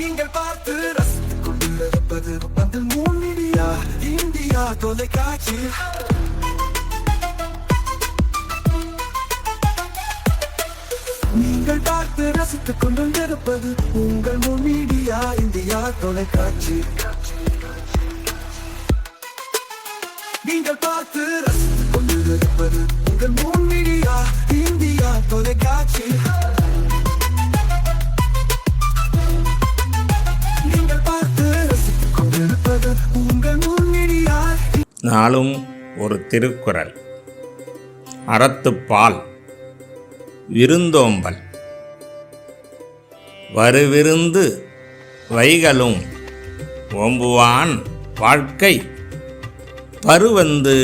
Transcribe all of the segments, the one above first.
நீங்கள் பார்த்து ரசித்துக் கொண்டிருப்பது பந்தல் மீடியா இந்தியா தொலைக்காட்சி. நீங்கள் பார்த்து ரசித்துக் கொண்டிருப்பது உங்கள் மீடியா இந்தியா தொலைக்காட்சி. நீங்கள் பார்த்து ரசித்துக் கொண்டிருப்பது உங்கள் மீடியா இந்தியா தொலைக்காட்சி. நாளும் ஒரு திருக்குறள். அறத்துப்பால் விருந்தோம்பல். வருவிருந்து வைகளும் ஓம்புவான் வாழ்க்கை பருவந்து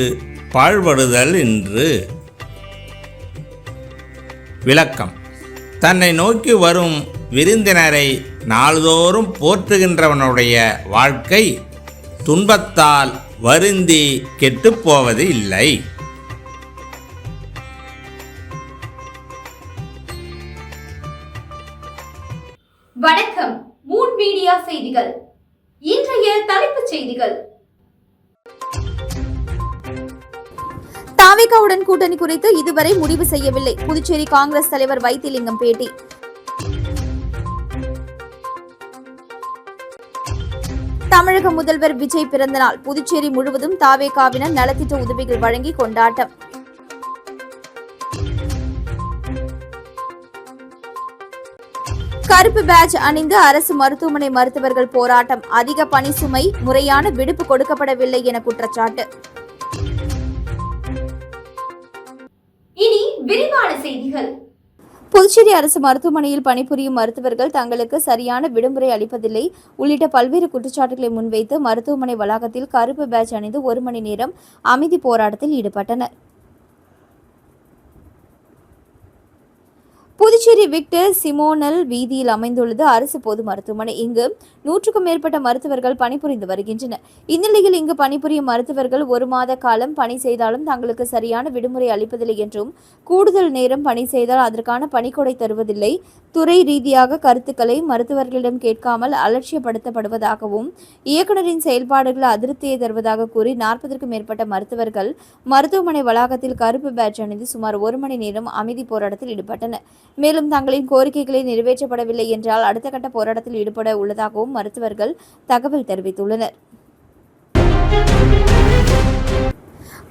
பாழ்படுதல் என்று. விளக்கம்: தன்னை நோக்கி வரும் விருந்தினரை நாள்தோறும் போற்றுகின்றவனுடைய வாழ்க்கை துன்பத்தால் வருந்தி கெட்டுப்போவது இல்லை. வணக்கம். மூன் மீடியா செய்திகள். இன்றைய தலைப்புச் செய்திகள். தாவேகாவுடன் கூட்டணி குறித்து இதுவரை முடிவு செய்யவில்லை. புதுச்சேரி காங்கிரஸ் தலைவர் வைத்திலிங்கம் பேட்டி. தமிழக முதல்வர் விஜய் பிறந்தநாள். புதுச்சேரி முழுவதும் தாவேகாவினர் நலத்திட்ட உதவிகள் வழங்கி கொண்டாட்டம். கருப்பு பேட்ஜ் அணிந்து அரசு மருத்துவமனை மருத்துவர்கள் போராட்டம். அதிக பணி சுமை, முறையான விடுப்பு கொடுக்கப்படவில்லை என குற்றச்சாட்டு. இனி விரிவான செய்திகள். புதுச்சேரி அரசு மருத்துவமனையில் பணிபுரியும் மருத்துவர்கள் தங்களுக்கு சரியான விடுமுறை அளிப்பதில்லை உள்ளிட்ட பல்வேறு குற்றச்சாட்டுகளை முன்வைத்து மருத்துவமனை வளாகத்தில் கருப்பு பேட்ஜ் அணிந்து 1 மணி நேரம் அமைதி போராட்டத்தில் ஈடுபட்டனர். புதுச்சேரி விக்டர் சிமோனல் வீதியில் அமைந்துள்ளது அரசு பொது மருத்துவமனை. இங்கு 100க்கும் மேற்பட்ட மருத்துவர்கள் பணிபுரிந்து வருகின்றனர். இந்நிலையில் இங்கு பணிபுரியும் மருத்துவர்கள் 1 மாத காலம் பணி செய்தாலும் தங்களுக்கு சரியான விடுமுறை அளிப்பதில்லை என்றும், கூடுதல் நேரம் பணி செய்தால் அதற்கான பணிக்கொடை தருவதில்லை, துறை ரீதியாக கருத்துக்களை மருத்துவர்களிடம் கேட்காமல் அலட்சியப்படுத்தப்படுவதாகவும், இயக்குநரின் செயல்பாடுகள் அதிருப்தியை தருவதாக கூறி 40க்கும் மேற்பட்ட மருத்துவர்கள் மருத்துவமனை வளாகத்தில் கருப்பு பேட்ஜ் அணிந்து சுமார் 1 மணி நேரம் அமைதி போராட்டத்தில் ஈடுபட்டனர். மேலும் தங்களின் கோரிக்கைகளை நிறைவேற்றப்படவில்லை என்றால் அடுத்த கட்ட போராட்டத்தில் ஈடுபட உள்ளதாகவும் மருத்துவர்கள் தகவல் தெரிவித்துள்ளனர்.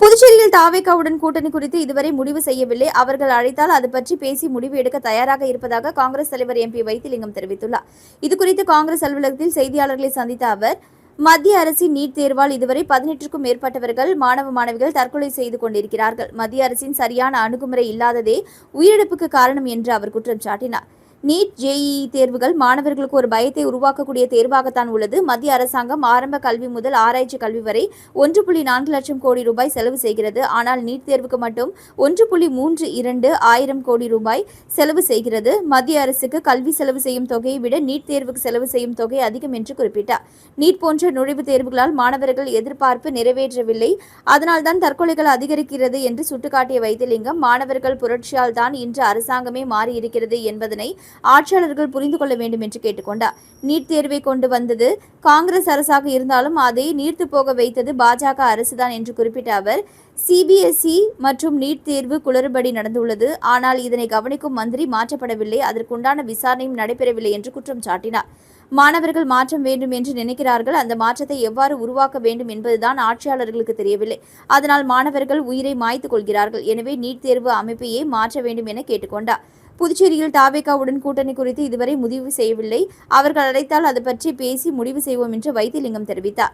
புதுச்சேரியில் தாவேகாவுடன் கூட்டணி குறித்து இதுவரை முடிவு செய்யவில்லை. அவர்கள் அழைத்தால் அது பற்றி பேசி முடிவு எடுக்க தயாராக இருப்பதாக காங்கிரஸ் தலைவர் MP வைத்திலிங்கம் தெரிவித்துள்ளார். இதுகுறித்து காங்கிரஸ் அலுவலகத்தில் செய்தியாளர்களை சந்தித்த அவர், மத்திய அரசின் நீட் தேர்வால் இதுவரை 18க்கும் மேற்பட்டவர்கள் மாணவிகள் தற்கொலை செய்து கொண்டிருக்கிறார்கள். மத்திய அரசின் சரியான அணுகுமுறை இல்லாததே உயிரிழப்புக்கு காரணம் என்று அவர் குற்றம் சாட்டினார். நீட் JEE தேர்வுகள் மாணவர்களுக்கு ஒரு பயத்தை உருவாக்கக்கூடிய தேர்வாகத்தான் உள்ளது. மத்திய அரசாங்கம் ஆரம்ப கல்வி முதல் ஆராய்ச்சி கல்வி வரை 1.4 லட்சம் கோடி ரூபாய் செலவு செய்கிறது. ஆனால் நீட் தேர்வுக்கு மட்டும் 1.32 ஆயிரம் கோடி ரூபாய் செலவு செய்கிறது. மத்திய அரசுக்கு கல்வி செலவு செய்யும் தொகையை விட நீட் தேர்வுக்கு செலவு செய்யும் தொகை அதிகம் என்று குறிப்பிட்டார். நீட் போன்ற நுழைவுத் தேர்வுகளால் மாணவர்கள் எதிர்பார்ப்பு நிறைவேற்றவில்லை, அதனால்தான் தற்கொலைகள் அதிகரிக்கிறது என்று சுட்டிக்காட்டிய வைத்திலிங்கம், மாணவர்கள் புரட்சியால் தான் இன்று அரசாங்கமே மாறியிருக்கிறது என்பதனை ஆட்சியாளர்கள் புரிந்து கொள்ள வேண்டும் என்று கேட்டுக்கொண்டார். நீட் தேர்வை கொண்டு வந்தது காங்கிரஸ் அரசாக இருந்தாலும் அதை நீர்த்து போக வைத்தது பாஜக அரசுதான் என்று குறிப்பிட்ட அவர், CBSE மற்றும் நீட் தேர்வு குளறுபடி நடந்துள்ளது, ஆனால் இதனை கவனிக்கும் மந்திரி மாற்றப்படவில்லை, அதற்குண்டான விசாரணையும் நடைபெறவில்லை என்று குற்றம் சாட்டினார். மாணவர்கள் மாற்றம் வேண்டும் என்று நினைக்கிறார்கள், அந்த மாற்றத்தை எவ்வாறு உருவாக்க வேண்டும் என்பதுதான் ஆட்சியாளர்களுக்கு தெரியவில்லை, அதனால் மாணவர்கள் உயிரை மாய்த்துக் கொள்கிறார்கள். எனவே நீட் தேர்வு அமைப்பையே மாற்ற வேண்டும் என கேட்டுக்கொண்டார். புதுச்சேரியில் தாவேகாவுடன் கூட்டணி குறித்து இதுவரை முடிவு செய்யவில்லை, அவர்கள் அழைத்தால் அது பற்றி பேசி முடிவு செய்வோம் என்று வைத்திலிங்கம் தெரிவித்தார்.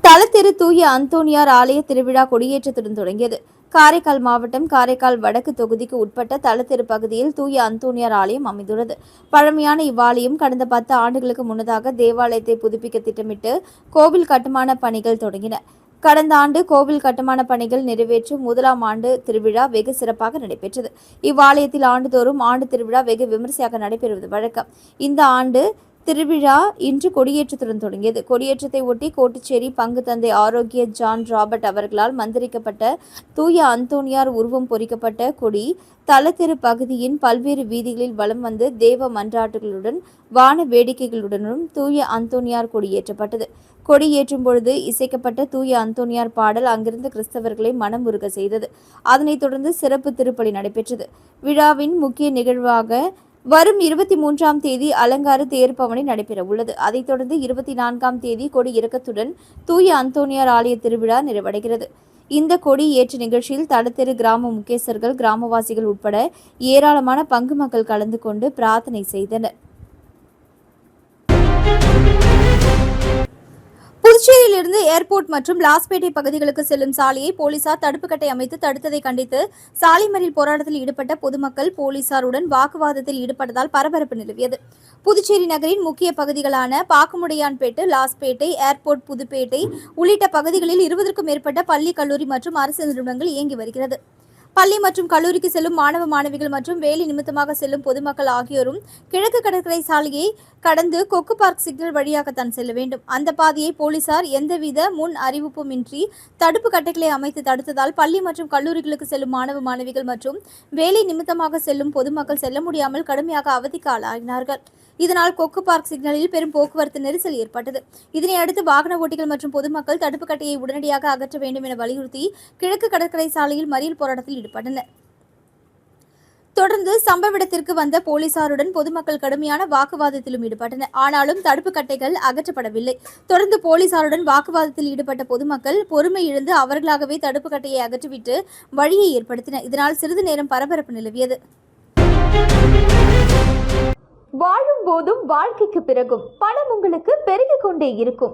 தலத்திரு தூய அந்தோனியார் ஆலய திருவிழா கொடியேற்றத்துடன் தொடங்கியது. காரைக்கால் மாவட்டம் காரைக்கால் வடக்கு தொகுதிக்கு உட்பட்ட தலத்திரு பகுதியில் தூய அந்தோனியார் ஆலயம் அமைந்துள்ளது. பழமையான இவ்வாலயம் கடந்த 10 ஆண்டுகளுக்கு முன்னதாக தேவாலயத்தை புதுப்பிக்க திட்டமிட்டு கோவில் கட்டுமான பணிகள் தொடங்கின. கடந்த ஆண்டு கோவில் கட்டுமான பணிகள் நிறைவேற்றும் 1ஆம் ஆண்டு திருவிழா வெகு சிறப்பாக நடைபெற்றது. இவ்வாலயத்தில் ஆண்டுதோறும் ஆண்டு திருவிழா வெகு விமரிசையாக நடைபெறுவது வழக்கம். இந்த ஆண்டு திருவிழா இன்று கொடியேற்றத்துடன் தொடங்கியது. கொடியேற்றத்தை ஒட்டி கோட்டுச்சேரி பங்கு தந்தை ஆரோக்கிய ஜான் ராபர்ட் அவர்களால் மந்திரிக்கப்பட்ட தூய அந்தோனியார் உருவம் பொறிக்கப்பட்ட கொடி தலத்திரு பகுதியின் பல்வேறு வீதிகளில் வலம் வந்து தேவ மன்றாட்டுகளுடன் வான வேடிக்கைகளுடனும் தூய அந்தோனியார் கொடியேற்றப்பட்டது. கொடியேற்றும் பொழுது இசைக்கப்பட்ட தூய அந்தோனியார் பாடல் அங்கிருந்த கிறிஸ்தவர்களை மனமுருக செய்தது. அதனைத் தொடர்ந்து சிறப்பு திருப்பலி நடைபெற்றது. விழாவின் முக்கிய நிகழ்வாக வரும் 23ஆம் தேதி அலங்கார தேர்பவனி நடைபெற உள்ளது. அதைத் தொடர்ந்து 24ஆம் தேதி கொடி இறக்கத்துடன் தூய அந்தோனியார் ஆலய திருவிழா நிறைவடைகிறது. இந்த கொடி ஏற்ற நிகழ்ச்சியில் தடத்தெரு கிராம முக்கியஸ்தர்கள், கிராமவாசிகள் உட்பட ஏராளமான பங்கு மக்கள் கலந்து கொண்டு பிரார்த்தனை செய்தனர். புதுச்சேரியிலிருந்து ஏர்போர்ட் மற்றும் லாஸ்பேட்டை பகுதிகளுக்கு செல்லும் சாலையை போலீசார் தடுப்பு கட்டை அமைத்து தடுத்ததை கண்டித்து சாலை மறியல் போராட்டத்தில் ஈடுபட்ட பொதுமக்கள் போலீசாருடன் வாக்குவாதத்தில் ஈடுபட்டதால் பரபரப்பு நிலவியது. புதுச்சேரி நகரின் முக்கிய பகுதிகளான பாக்குமுடையான்பேட்டு, லாஸ்பேட்டை, ஏர்போர்ட், புதுப்பேட்டை உள்ளிட்ட பகுதிகளில் 20க்கும் மேற்பட்ட பள்ளி, கல்லூரி மற்றும் அரசு நிறுவனங்கள் இயங்கி வருகிறது. பள்ளி மற்றும் கல்லூரிக்கு செல்லும் மாணவ மாணவிகள் மற்றும் வேலை நிமித்தமாக செல்லும் பொதுமக்கள் ஆகியோரும் கிழக்கு கடற்கரை சாலையை கடந்து கொக்கு பார்க் சிக்னல் வழியாகத்தான் செல்ல வேண்டும். அந்த பாதையை போலீசார் எந்தவித முன் அறிவிப்பும் இன்றி தடுப்பு கட்டைகளை அமைத்து தடுத்ததால் பள்ளி மற்றும் கல்லூரிகளுக்கு செல்லும் மாணவ மாணவிகள் மற்றும் வேலை நிமித்தமாக செல்லும் பொதுமக்கள் செல்ல முடியாமல் கடுமையாக அவதிக்கு ஆளாகினார்கள். இதனால் கொக்கு பார்க் சிக்னலில் பெரும் போக்குவரத்து நெரிசல் ஏற்பட்டது. இதனை அடுத்து வாகன ஓட்டிகள் மற்றும் பொதுமக்கள் தடுப்பு கட்டையை உடனடியாக அகற்ற வேண்டும் என வலியுறுத்தி கிழக்கு கடற்கரை சாலையில் மறியல் போராட்டத்தில் ஈடுபட்டனர். தொடர்ந்து சம்பவ இடத்திற்கு வந்த போலீசாருடன் பொதுமக்கள் கடுமையான வாக்குவாதத்திலும் ஈடுபட்டனர். ஆனாலும் தடுப்பு கட்டைகள் அகற்றப்படவில்லை. தொடர்ந்து போலீசாருடன் வாக்குவாதத்தில் ஈடுபட்ட பொதுமக்கள் பொறுமை இழந்து அவர்களாகவே தடுப்பு கட்டையை அகற்றிவிட்டு வழியை ஏற்படுத்தினர். இதனால் சிறிது நேரம் பரபரப்பு நிலவியது. வாழும் போதும் வாழ்க்கைக்கு பிறகும் பணம் உங்களுக்கு பெருகிக் கொண்டே இருக்கும்.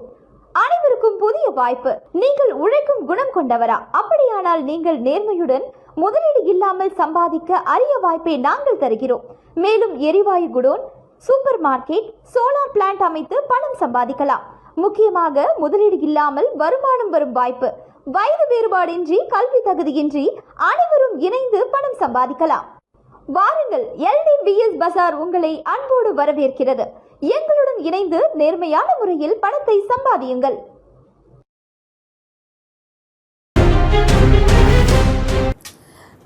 அனைவருக்கும் புதிய வாய்ப்பு. நீங்கள் உழைக்கும் குணம் கொண்டவரா? அப்படியானால் நீங்கள் நேர்மையுடன் முதலீடு இல்லாமல் சம்பாதிக்க அரிய வாய்ப்பை நாங்கள் தருகிறோம். மேலும் எரிவாயு godown, super market, solar plant அமைத்து பணம் சம்பாதிக்கலாம். முக்கியமாக முதலீடு இல்லாமல் வருமானம் வரும் வாய்ப்பு. வயது வேறுபாடின்றி, கல்வி தகுதியின்றி அனைவரும் இணைந்து பணம் சம்பாதிக்கலாம். வாருங்கள், LDBS பஜார் உங்களை அன்போடு வரவேற்கிறது. எங்களுடன் இணைந்து நேர்மையான முறையில் பணத்தை சம்பாதியுங்கள்.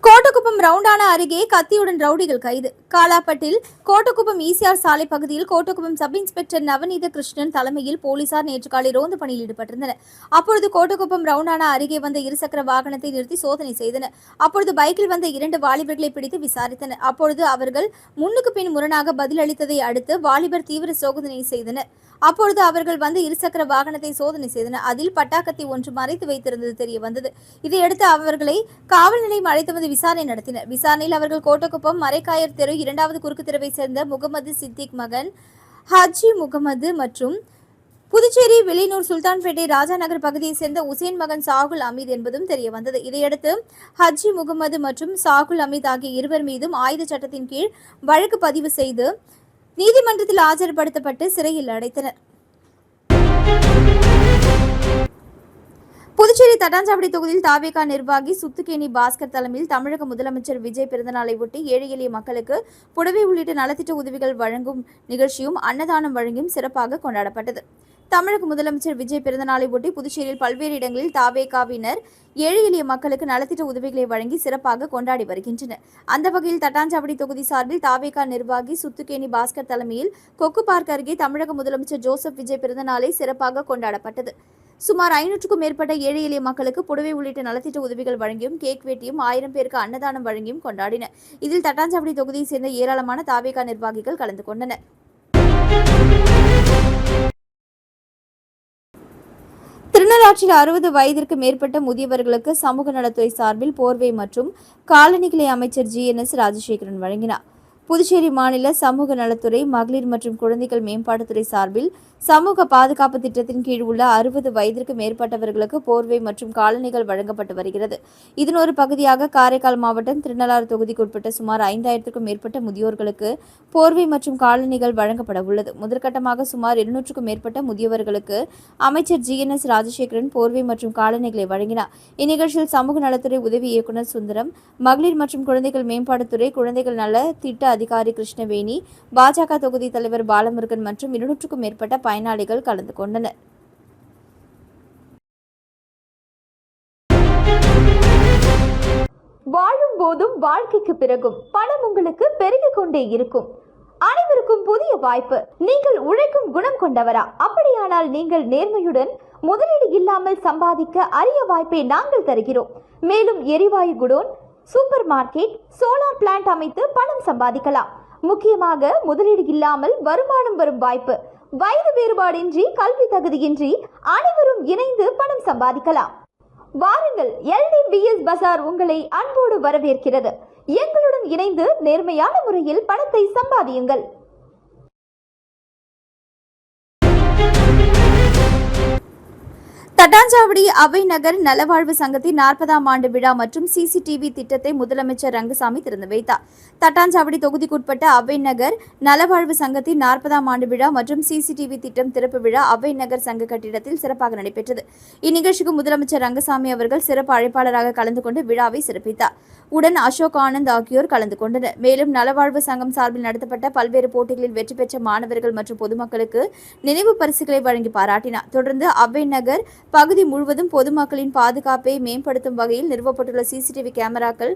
கோட்டக்குப்பம் ரவுண்டானா அருகே கத்தியுடன் ரவுடிகள் கைது. காலாப்பட்டில் கோட்டக்குப்பம் ECR சாலை பகுதியில் கோட்டக்குப்பம் சப் இன்ஸ்பெக்டர் நவநீத கிருஷ்ணன் தலைமையில் போலீசார் நேற்று காலை ரோந்து பணியில் ஈடுபட்டிருந்தனர். அப்பொழுது கோட்டக்குப்பம் ரவுண்டானா அருகே வந்த இருசக்கர வாகனத்தை நிறுத்தி சோதனை செய்தனர். அப்பொழுது பைக்கில் வந்த 2 வாலிபர்களை பிடித்து விசாரித்தனர். அப்பொழுது அவர்கள் முன்னுக்கு பின் முரணாக பதிலளித்ததை அடுத்து வாலிபர் தீவிர சோதனை செய்தனர். அப்பொழுது அவர்கள் வந்து இருசக்கர வாகனத்தை சோதனை செய்தனர். அதில் பட்டாக்கத்தி ஒன்று மறைத்து வைத்திருந்தது தெரிய வந்தது. இதையடுத்து அவர்களை காவல் நிலையம் அழைத்து வந்து விசாரணை நடத்தினர். விசாரணையில் அவர்கள் கோட்டக்குப்பம் மரைக்காயர் தெரு 2வது குறுக்கு தெருவை சேர்ந்த முகமது சித்திக் மகன் ஹஜ்ஜி முகமது மற்றும் புதுச்சேரி வெளியூர் சுல்தான்பேட்டை ராஜா நகர் பகுதியை சேர்ந்த உசேன் மகன் சாகுல் அமீத் என்பதும் தெரிய வந்தது. இதையடுத்து ஹஜ்ஜி முகமது மற்றும் சாகுல் அமீத் ஆகிய இருவர் மீதும் ஆயுத சட்டத்தின் கீழ் வழக்கு பதிவு செய்து நீதிமன்றத்தில் ஆஜர்படுத்தப்பட்டு சிறையில் அடைத்தனர். புதுச்சேரி தட்டாஞ்சாவடி தொகுதியில் தாவேகா நிர்வாகி சுத்துக்கேணி பாஸ்கர் தலைமையில் தமிழக முதலமைச்சர் விஜய் பிறந்தநாளை ஒட்டி ஏழை எளிய மக்களுக்கு புடவை உள்ளிட்ட நலத்திட்ட உதவிகள் வழங்கும் நிகழ்ச்சியும் அன்னதானம் வழங்கியும் சிறப்பாக கொண்டாடப்பட்டது. தமிழக முதலமைச்சர் விஜய் பிறந்தநாளை ஒட்டி புதுச்சேரியில் பல்வேறு இடங்களில் தாவேகாவினர் ஏழை எளிய மக்களுக்கு நலத்திட்ட உதவிகளை வழங்கி சிறப்பாக கொண்டாடி வருகின்றனர். அந்த வகையில் தட்டாஞ்சாவடி தொகுதி சார்பில் தாவேகா நிர்வாகி சுத்துக்கேணி பாஸ்கர் தலைமையில் கொக்கு பார்க் அருகே தமிழக முதலமைச்சர் ஜோசப் விஜய் பிறந்தநாளை சிறப்பாக கொண்டாடப்பட்டது. சுமார் 500க்கும் மேற்பட்ட ஏழை எளிய மக்களுக்கு புடவை உள்ளிட்ட நலத்திட்ட உதவிகள் வழங்கியும் கேக் வெட்டியும் 1000 பேருக்கு அன்னதானம் வழங்கியும் கொண்டாடினர். இதில் தட்டாஞ்சாவடி தொகுதியை சேர்ந்த ஏராளமான தாவேகா நிர்வாகிகள் கலந்து கொண்டனர். திருநள்ளாற்றில் 60 வயதிற்கு மேற்பட்ட முதியவர்களுக்கு சமூக நலத்துறை சார்பில் போர்வை மற்றும் காலணிகளை அமைச்சர் GNS ராஜசேகரன் வழங்கினார். புதுச்சேரி மாநில சமூக நலத்துறை, மகளிர் மற்றும் குழந்தைகள் மேம்பாட்டுத்துறை சார்பில் சமூக பாதுகாப்பு திட்டத்தின் கீழ் உள்ள 60 வயதிற்கு மேற்பட்டவர்களுக்கு போர்வை மற்றும் காலணிகள் வழங்கப்பட்டு வருகிறது. இதன் ஒரு பகுதியாக காரைக்கால் மாவட்டம் திருநள்ளாறு தொகுதிக்குட்பட்ட சுமார் 5000க்கும் மேற்பட்ட முதியோர்களுக்கு போர்வை மற்றும் காலணிகள் வழங்கப்பட உள்ளது. முதற்கட்டமாக சுமார் 200க்கும் மேற்பட்ட முதியவர்களுக்கு அமைச்சர் GNS ராஜசேகரன் போர்வை மற்றும் காலணிகளை வழங்கினார். இந்நிகழ்ச்சியில் சமூக நலத்துறை உதவி இயக்குநர் சுந்தரம், மகளிர் மற்றும் குழந்தைகள் மேம்பாட்டுத்துறை, குழந்தைகள் நல திட்ட அதிகாரி கிருஷ்ணவேணி, பாஜக தொகுதி தலைவர் பாலமுருகன் மற்றும் 200க்கும் மேற்பட்ட பயனாளிகள் கலந்து கொண்டனர். வாழும் போதும் வாழ்க்கைக்கு பிறகும் பணம் உங்களுக்கு பெருகிக் கொண்டே இருக்கும். அனைவருக்கும் புதிய வாய்ப்பு. நீங்கள் உழைக்கும் குணம் கொண்டவரா? அப்படியானால் நீங்கள் நேர்மையுடன் முதலீடு இல்லாமல் சம்பாதிக்க அரிய வாய்ப்பை நாங்கள் தருகிறோம். மேலும் எரிவாயு godown, super market, solar plant அமைத்து பணம் சம்பாதிக்கலாம். முக்கியமாக முதலீடு இல்லாமல் வருமானம் வரும் வாய்ப்பு. வயது வேறுபாடின்றி, கல்வி தகுதியின்றி அனைவரும் இணைந்து பணம் சம்பாதிக்கலாம். வாருங்கள், LDBS பஜார் உங்களை அன்போடு வரவேற்கிறது. எங்களுடன் இணைந்து நேர்மையான முறையில் பணத்தை சம்பாதியுங்கள். தட்டாஞ்சாவடி அவை நகர் நலவாழ்வு சங்கத்தின் 40ஆம் ஆண்டு விழா மற்றும் சிசிடிவி திட்டத்தை முதலமைச்சர் ரங்கசாமி திறந்து வைத்தார். தட்டாஞ்சாவடி தொகுதிக்குட்பட்ட அவை நகர் நலவாழ்வு சங்கத்தின் 40ஆம் ஆண்டு விழா மற்றும் சிசிடிவி திட்டம் திறப்பு விழா அவை நகர் சங்க கட்டிடத்தில் சிறப்பாக நடைபெற்றது. இந்நிகழ்ச்சிக்கு முதலமைச்சர் ரங்கசாமி அவர்கள் சிறப்பு அழைப்பாளராக கலந்து கொண்டு விழாவை சிறப்பித்தார். உடன் அசோக் ஆனந்த் ஆகியோர் கலந்து கொண்டனர். மேலும் நலவாழ்வு சங்கம் சார்பில் நடத்தப்பட்ட பல்வேறு போட்டிகளில் வெற்றி பெற்ற மாணவர்கள் மற்றும் பொதுமக்களுக்கு நினைவு பரிசுகளை வழங்கி பாராட்டினார். தொடர்ந்து அவை நகர் பகுதி முழுவதும் பொதுமக்களின் பாதுகாப்பை மேம்படுத்தும் வகையில் நிறுவப்பட்டுள்ள சிசிடிவி கேமராக்கள்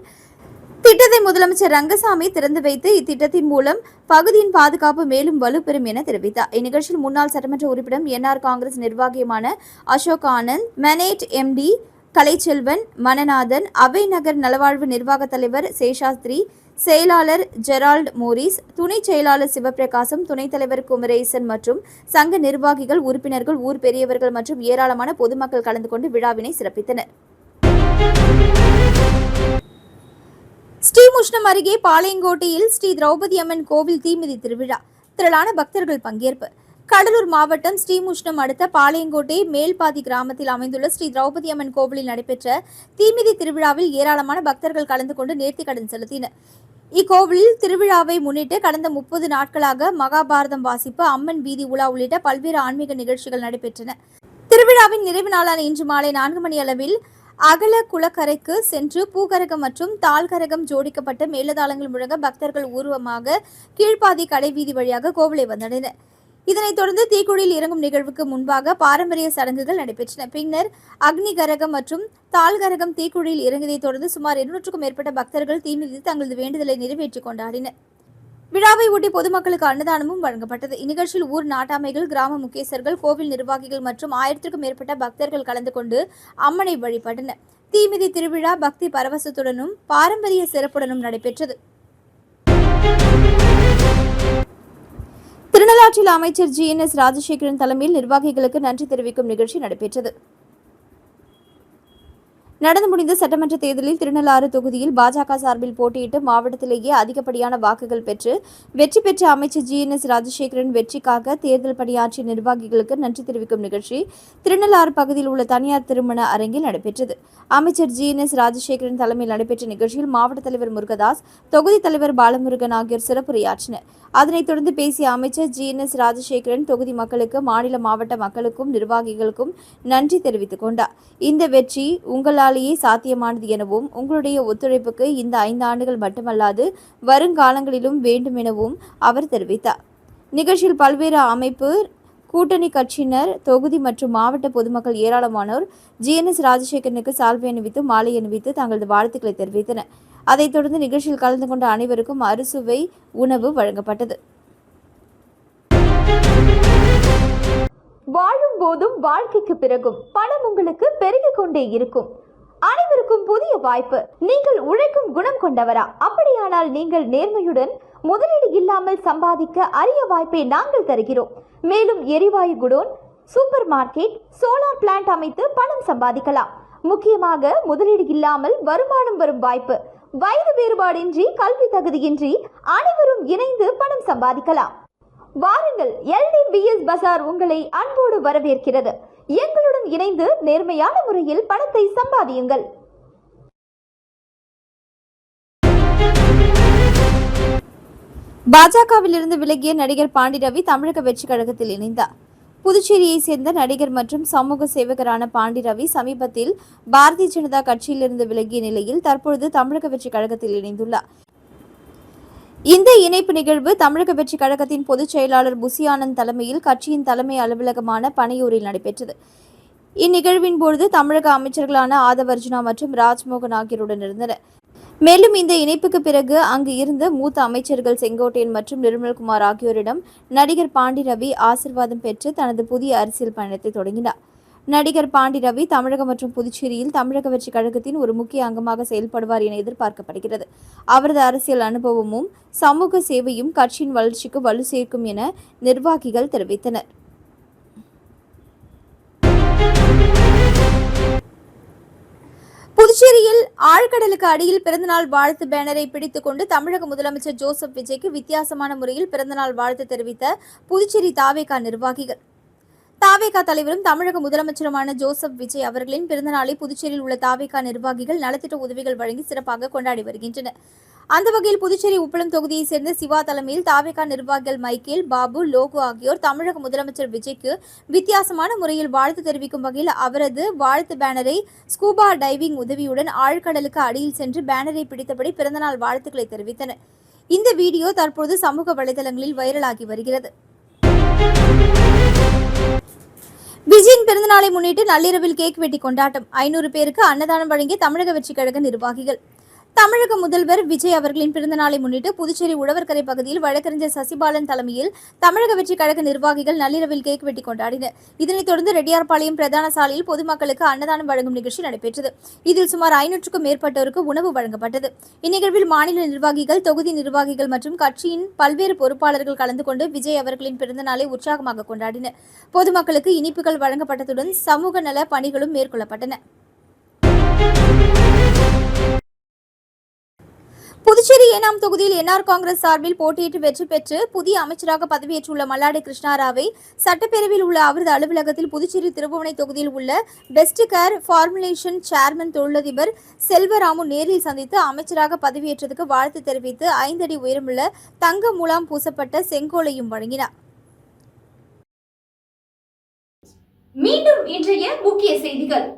திட்டத்தை முதலமைச்சர் ரங்கசாமி திறந்து வைத்து இத்திட்டத்தின் மூலம் பகுதியின் பாதுகாப்பு மேலும் வலுப்பெறும் என தெரிவித்தார். இந்நிகழ்ச்சியில் முன்னாள் சட்டமன்ற உறுப்பினர் NR காங்கிரஸ் நிர்வாகியுமான அசோக் ஆனந்த், மெனேட் MD கலைச்செல்வன், மணநாதன், அவை நகர் நலவாழ்வு நிர்வாக தலைவர் சேஷாஸ்திரி, செயலாளர் ஜெரால்ட் மோரிஸ், துணை செயலாளர் சிவபிரகாசம், துணைத் தலைவர் குமரேசன் மற்றும் சங்க நிர்வாகிகள், உறுப்பினர்கள், ஊர் பெரியவர்கள் மற்றும் ஏராளமான பொதுமக்கள் கலந்து கொண்டு விழாவினை சிறப்பித்தனர். ஸ்ரீமுஷ்ணம் அருகே பாளையங்கோட்டையில் ஸ்ரீ திரௌபதி அம்மன் கோவில் தீமிதி திருவிழா. திரளான பக்தர்கள் பங்கேற்பு. கடலூர் மாவட்டம் ஸ்ரீமுஷ்ணம் அடுத்த பாளையங்கோட்டை மேல்பாதி கிராமத்தில் அமைந்துள்ள ஸ்ரீ திரௌபதி அம்மன் கோவிலில் நடைபெற்ற தீமிதி திருவிழாவில் ஏராளமான பக்தர்கள் கலந்து கொண்டு நேர்த்திக்கடன் செலுத்தினர். இக்கோவிலில் திருவிழாவை முன்னிட்டு கடந்த 30 நாட்களாக மகாபாரதம் வாசிப்பு, அம்மன் வீதி உலா உள்ளிட்ட பல்வேறு ஆன்மீக நிகழ்ச்சிகள் நடைபெற்றன. திருவிழாவின் நிறைவு நாளான இன்று மாலை 4 மணி அளவில் அகல குளக்கரைக்கு சென்று பூகரகம் மற்றும் தாழ்கரகம் ஜோடிக்கப்பட்ட மேலதாளங்கள் முழங்க பக்தர்கள் ஊர்வமாக கீழ்ப்பாதி கடைவீதி வழியாக கோவிலை வந்தடைந்தனர். இதனைத் தொடர்ந்து தீக்குழியில் இறங்கும் நிகழ்வுக்கு முன்பாக பாரம்பரிய சடங்குகள் நடைபெற்றன. பின்னர் அக்னி கரகம் மற்றும் தாழ்கரகம் தீக்குழியில் இறங்கியதைத் தொடர்ந்து சுமார் 200க்கும் மேற்பட்ட பக்தர்கள் தீமிதித்து தங்களது வேண்டுதலை நிறைவேற்றி கொண்டாடினர். விழாவை ஒட்டி பொதுமக்களுக்கு அன்னதானமும் வழங்கப்பட்டது. இந்நிகழ்ச்சியில் ஊர் நாட்டாமைகள், கிராம முக்கியஸ்தர்கள், கோவில் நிர்வாகிகள் மற்றும் 1000க்கும் மேற்பட்ட பக்தர்கள் கலந்து கொண்டு அம்மனை வழிபட்டனர். தீமிதி திருவிழா பக்தி பரவசத்துடனும் பாரம்பரிய சிறப்புடனும் நடைபெற்றது. திருநள்ளாற்றில் அமைச்சர் GNS ராஜசேகரன் தலைமையில் நிர்வாகிகளுக்கு நன்றி தெரிவிக்கும் நிகழ்ச்சி நடைபெற்றது. நடந்து முடிந்த சட்டமன்ற தேர்தலில் திருநள்ளாறு தொகுதியில் பாஜக சார்பில் போட்டியிட்டு மாவட்டத்திலேயே அதிகப்படியான வாக்குகள் பெற்று வெற்றி பெற்ற அமைச்சர் GNS ராஜசேகரன் வெற்றிக்காக தேர்தல் பணியாற்றிய நிர்வாகிகளுக்கு நன்றி தெரிவிக்கும் நிகழ்ச்சி திருநள்ளாறு பகுதியில் உள்ள தனியார் திருமண அரங்கில் நடைபெற்றது. அமைச்சர் GNS ராஜசேகரன் தலைமையில் நடைபெற்ற நிகழ்ச்சியில் மாவட்ட தலைவர் முருகதாஸ், தொகுதி தலைவர் பாலமுருகன் ஆகியோர் சிறப்புரையாற்றினர். அதனைத் தொடர்ந்து பேசிய அமைச்சர் GNS ராஜசேகரன் தொகுதி மக்களுக்கு, மாநில மாவட்ட மக்களுக்கும் நிர்வாகிகளுக்கும் நன்றி தெரிவித்துக் கொண்டார். இந்த வெற்றி உங்களாலேயே சாத்தியமானது எனவும் உங்களுடைய ஒத்துழைப்புக்கு இந்த 5 ஆண்டுகள் மட்டுமல்லாது வருங்காலங்களிலும் வேண்டும் எனவும் அவர் தெரிவித்தார். நிகழ்ச்சியில் பல்வேறு அமைப்பு, கூட்டணி கட்சியினர், தொகுதி மற்றும் மாவட்ட பொதுமக்கள் ஏராளமானோர் GNS ராஜசேகரனுக்கு சால்வை அணிவித்து மாலை அணிவித்து தங்களது வாழ்த்துக்களை தெரிவித்தனர். அதைத் தொடர்ந்து நிகழ்ச்சியில் கலந்து கொண்ட அனைவருக்கும் அறுசுவை உணவு வழங்கப்பட்டது. வாழும் போதும் வாழ்க்கைக்கு பிறகும் பணம் உங்களுக்கு பெருகிக் கொண்டே இருக்கும். அனைவருக்கும் புதிய வாய்ப்பு. நீங்கள் உழைக்கும் குணம் கொண்டவரா? அப்படியானால் நீங்கள் நேர்மையுடன் முதலீடு இல்லாமல் சம்பாதிக்க அரிய வாய்ப்பை நாங்கள் தருகிறோம். மேலும் எரிவாயு godown, super market, solar plant அமைத்து பணம் சம்பாதிக்கலாம். முக்கியமாக முதலீடு இல்லாமல் வருமானம் வரும் வாய்ப்பு. வயது வேறுபாடின்றி, கல்வி தகுதியின்றி அனைவரும் இணைந்து பணம் சம்பாதிக்கலாம். வாருங்கள், LDBS பஜார் உங்களை அன்போடு வரவேற்கிறது. எங்களுடன் இணைந்து நேர்மையான முறையில் பணத்தை சம்பாதியுங்கள். பாஜகவில் இருந்து விலகிய நடிகர் பாண்டி ரவி தமிழக வெற்றி கழகத்தில் இணைந்தார். புதுச்சேரியை சேர்ந்த நடிகர் மற்றும் சமூக சேவகரான பாண்டி ரவி சமீபத்தில் பாரதிய ஜனதா கட்சியிலிருந்து விலகிய நிலையில் தற்பொழுது தமிழக வெற்றி கழகத்தில் இணைந்துள்ளார். இந்த இணைப்பு நிகழ்வு தமிழக வெற்றி கழகத்தின் பொதுச் செயலாளர் புசி ஆனந்த் தலைமையில் கட்சியின் தலைமை அலுவலகமான பனையூரில் நடைபெற்றது. இந்நிகழ்வின் பொழுது தமிழக அமைச்சர்களான ஆதவ் அர்ஜுனா மற்றும் ராஜ்மோகன் ஆகியோருடன் இருந்தனர். மேலும் இந்த இணைப்புக்கு பிறகு அங்கு இருந்த மூத்த அமைச்சர்கள் செங்கோட்டையன் மற்றும் நிர்மல்குமார் ஆகியோரிடம் நடிகர் பாண்டி ரவி ஆசிர்வாதம் பெற்று தனது புதிய அரசியல் பயணத்தை தொடங்கினார். நடிகர் பாண்டி ரவி தமிழகம் மற்றும் புதுச்சேரியில் தமிழக வெற்றி கழகத்தின் ஒரு முக்கிய அங்கமாக செயல்படுவார் என எதிர்பார்க்கப்படுகிறது. அவரது அரசியல் அனுபவமும் சமூக சேவையும் கட்சியின் வளர்ச்சிக்கு வலு சேர்க்கும் என நிர்வாகிகள் தெரிவித்தனர். புதுச்சேரியில் ஆழ்கடலுக்கு அடியில் பிறந்தநாள் வாழ்த்து பேனரை பிடித்துக் கொண்டு தமிழக முதலமைச்சர் ஜோசப் விஜய்க்கு வித்தியாசமான முறையில் பிறந்தநாள் வாழ்த்து தெரிவித்த புதுச்சேரி தாவேகா நிர்வாகிகள். தாவேகா தலைவரும் தமிழக முதலமைச்சருமான ஜோசப் விஜய் அவர்களின் பிறந்தநாளை புதுச்சேரியில் உள்ள தாவேகா நிர்வாகிகள் நலத்திட்ட உதவிகள் வழங்கி சிறப்பாக கொண்டாடி வருகின்றனர். அந்த வகையில் புதுச்சேரி உப்பளம் தொகுதியைச் சேர்ந்த சிவா தலைமையில் தாவேகா நிர்வாகிகள் மைக்கேல், பாபு, லோகு ஆகியோர் தமிழக முதலமைச்சர் விஜய்க்கு வித்தியாசமான முறையில் வாழ்த்து தெரிவிக்கும் வகையில் அவரது வாழ்த்து பேனரை ஸ்கூபா டைவிங் உதவியுடன் ஆழ்கடலுக்கு அடியில் சென்று பேனரை பிடித்தபடி பிறந்தநாள் வாழ்த்துக்களை தெரிவித்தனர். இந்த வீடியோ தற்போது சமூக வலைதளங்களில் வைரலாகி வருகிறது. விஜயின் பிறந்தநாளை முன்னிட்டு நள்ளிரவில் கேக் வெட்டி கொண்டாட்டம். 500 பேருக்கு அன்னதானம் வழங்கிய தமிழக வெற்றி கழக நிர்வாகிகள். தமிழக முதல்வர் விஜய் அவர்களின் பிறந்தநாளை முன்னிட்டு புதுச்சேரி உழவர்கரை பகுதியில் வழக்கறிஞர் சசிபாலன் தலைமையில் தமிழக வெற்றி கழக நிர்வாகிகள் நள்ளிரவில் கேக் வெட்டி கொண்டாடினர். இதனைத் தொடர்ந்து ரெட்டியார்பாளையம் பிரதான சாலையில் பொதுமக்களுக்கு அன்னதானம் வழங்கும் நிகழ்ச்சி நடைபெற்றது. இதில் சுமார் 500க்கும் மேற்பட்டோருக்கு உணவு வழங்கப்பட்டது. இந்நிகழ்வில் மாநில நிர்வாகிகள், தொகுதி நிர்வாகிகள் மற்றும் கட்சியின் பல்வேறு பொறுப்பாளர்கள் கலந்து கொண்டு விஜய் அவர்களின் பிறந்தநாளை உற்சாகமாக கொண்டாடினர். பொதுமக்களுக்கு இனிப்புகள் வழங்கப்பட்டதுடன் சமூக நல பணிகளும் மேற்கொள்ளப்பட்டன. புதுச்சேரி ஏனாம் தொகுதியில் என்ஆர் காங்கிரஸ் சார்பில் போட்டியிட்டு வெற்றி பெற்று புதிய அமைச்சராக பதவியேற்றுள்ள மல்லாடி கிருஷ்ணாராவை சட்டப்பேரவையில் உள்ள அவரது அலுவலகத்தில் புதுச்சேரி திருபுவனை தொகுதியில் உள்ள பெஸ்ட் கேர் ஃபார்முலேஷன் சேர்மன் தொழிலதிபர் செல்வராமு நேரில் சந்தித்து அமைச்சராக பதவியேற்றதுக்கு வாழ்த்து தெரிவித்து 5 அடி உயரமுள்ள தங்க மூலம் பூசப்பட்ட செங்கோலையும் வழங்கினார். மீண்டும் இன்றைய முக்கிய செய்திகள்.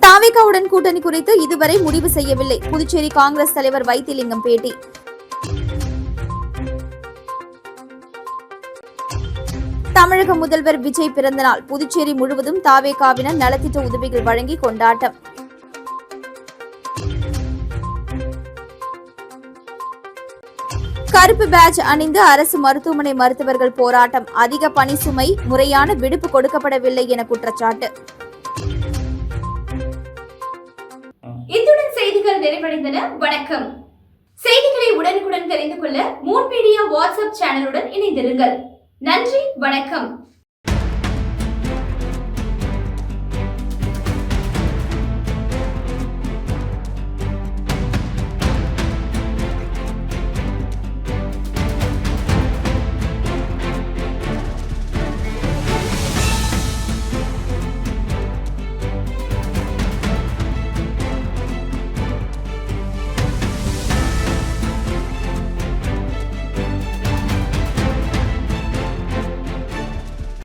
தாவேகாவுடன் கூட்டணி குறித்து இதுவரை முடிவு செய்யவில்லை. புதுச்சேரி காங்கிரஸ் தலைவர் வைத்திலிங்கம் பேட்டி. தமிழக முதல்வர் விஜய் பிறந்தநாள். புதுச்சேரி முழுவதும் தாவேகாவினர் நலத்திட்ட உதவிகள் வழங்கி கொண்டாட்டம். கருப்பு பேட்ஜ் அணிந்து அரசு மருத்துவமனை மருத்துவர்கள் போராட்டம். அதிக பணி சுமை, முறையான விடுப்பு கொடுக்கப்படவில்லை என குற்றச்சாட்டு. இத்துடன் செய்திகள் நிறைவடைந்தன. வணக்கம். செய்திகளை உடனுக்குடன் தெரிந்து கொள்ள மூன் மீடியா வாட்ஸ்அப் சேனலுடன் இணைந்திருங்கள். நன்றி, வணக்கம்.